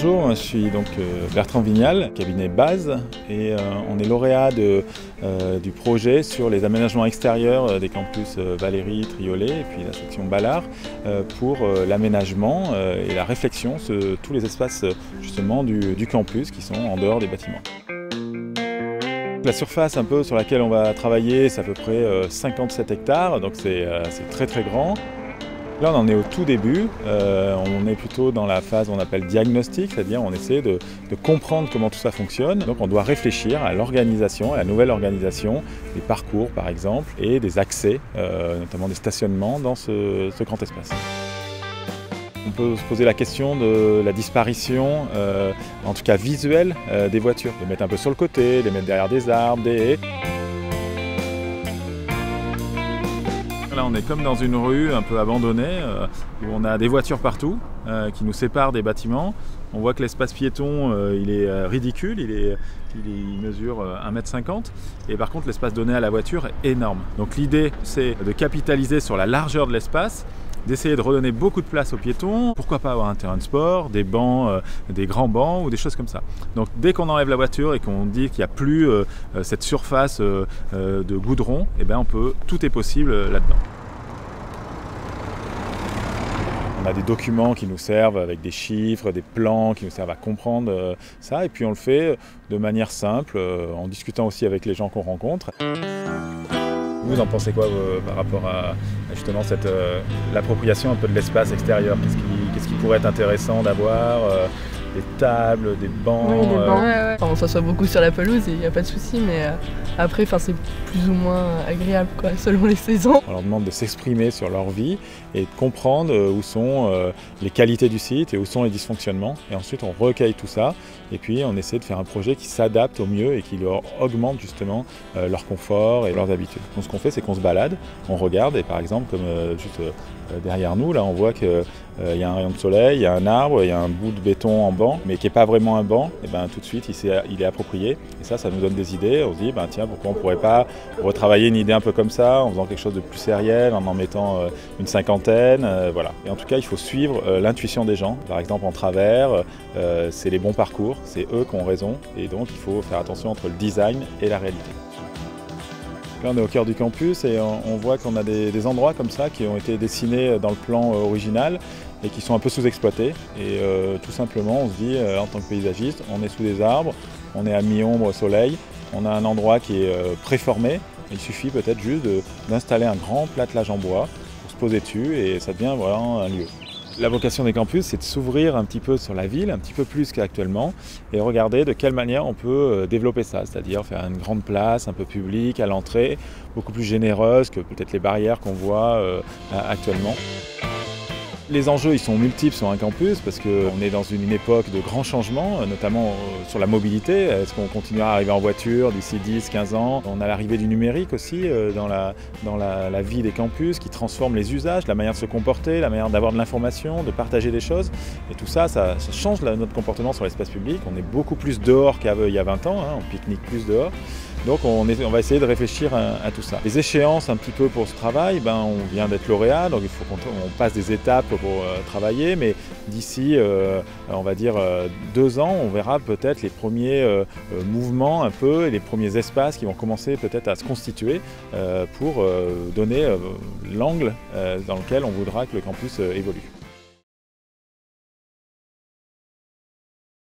Bonjour, je suis donc Bertrand Vignal, cabinet Base, et on est lauréat du projet sur les aménagements extérieurs des campus Valérie, Triolet et puis la section Ballard pour l'aménagement et la réflexion sur tous les espaces justement du campus qui sont en dehors des bâtiments. La surface un peu sur laquelle on va travailler, c'est à peu près 57 hectares, donc c'est très très grand. Là, on en est au tout début, on est plutôt dans la phase qu'on appelle diagnostic, c'est-à-dire on essaie de comprendre comment tout ça fonctionne. Donc on doit réfléchir à l'organisation, à la nouvelle organisation, des parcours par exemple, et des accès, notamment des stationnements dans ce grand espace. On peut se poser la question de la disparition, en tout cas visuelle, des voitures. Les mettre un peu sur le côté, les mettre derrière des arbres, des haies. Là, on est comme dans une rue un peu abandonnée, où on a des voitures partout qui nous séparent des bâtiments. On voit que l'espace piéton, il est ridicule, il mesure 1,50 m. Et par contre, l'espace donné à la voiture est énorme. Donc l'idée, c'est de capitaliser sur la largeur de l'espace, d'essayer de redonner beaucoup de place aux piétons. Pourquoi pas avoir un terrain de sport, des bancs, des grands bancs ou des choses comme ça. Donc dès qu'on enlève la voiture et qu'on dit qu'il n'y a plus cette surface de goudron, eh bien tout est possible là-dedans. On a des documents qui nous servent avec des chiffres, des plans qui nous servent à comprendre ça, et puis on le fait de manière simple, en discutant aussi avec les gens qu'on rencontre. Vous en pensez quoi par rapport à justement l'appropriation un peu de l'espace extérieur? Qu'est-ce qui pourrait être intéressant d'avoir? Des tables, des bancs. Oui, des bancs. Ouais. Enfin, on s'assoit beaucoup sur la pelouse et il n'y a pas de souci, mais après, c'est plus ou moins agréable selon les saisons. On leur demande de s'exprimer sur leur vie et de comprendre où sont les qualités du site et où sont les dysfonctionnements. Et ensuite, on recueille tout ça et puis on essaie de faire un projet qui s'adapte au mieux et qui leur augmente justement leur confort et leurs habitudes. Donc, ce qu'on fait, c'est qu'on se balade, on regarde et par exemple, comme juste derrière nous, là, on voit qu'il y a un rayon de soleil, il y a un arbre, il y a un bout de béton en banc, mais qui n'est pas vraiment un banc, et tout de suite il est approprié. Et ça nous donne des idées. On se dit, tiens, pourquoi on ne pourrait pas retravailler une idée un peu comme ça, en faisant quelque chose de plus sériel, en mettant une cinquantaine, voilà. Et en tout cas, il faut suivre l'intuition des gens. Par exemple, en travers, c'est les bons parcours, c'est eux qui ont raison, et donc il faut faire attention entre le design et la réalité. Là, on est au cœur du campus et on voit qu'on a des endroits comme ça qui ont été dessinés dans le plan original et qui sont un peu sous-exploités. Et tout simplement, on se dit, en tant que paysagiste, on est sous des arbres, on est à mi-ombre au soleil, on a un endroit qui est préformé. Il suffit peut-être juste d'installer un grand plâtelage en bois pour se poser dessus et ça devient vraiment un lieu. La vocation des campus, c'est de s'ouvrir un petit peu sur la ville, un petit peu plus qu'actuellement, et regarder de quelle manière on peut développer ça, c'est-à-dire faire une grande place, un peu publique, à l'entrée, beaucoup plus généreuse que peut-être les barrières qu'on voit actuellement. Les enjeux, ils sont multiples sur un campus parce qu'on est dans une époque de grands changements, notamment sur la mobilité. Est-ce qu'on continuera à arriver en voiture d'ici 10, 15 ans? On a l'arrivée du numérique aussi dans la vie des campus qui transforme les usages, la manière de se comporter, la manière d'avoir de l'information, de partager des choses. Et tout ça change notre comportement sur l'espace public. On est beaucoup plus dehors qu'il y a 20 ans, on pique-nique plus dehors. Donc on va essayer de réfléchir à tout ça. Les échéances un petit peu pour ce travail, on vient d'être lauréat, donc il faut qu'on passe des étapes pour travailler, mais d'ici, on va dire 2 ans, on verra peut-être les premiers mouvements un peu et les premiers espaces qui vont commencer peut-être à se constituer pour donner l'angle dans lequel on voudra que le campus évolue.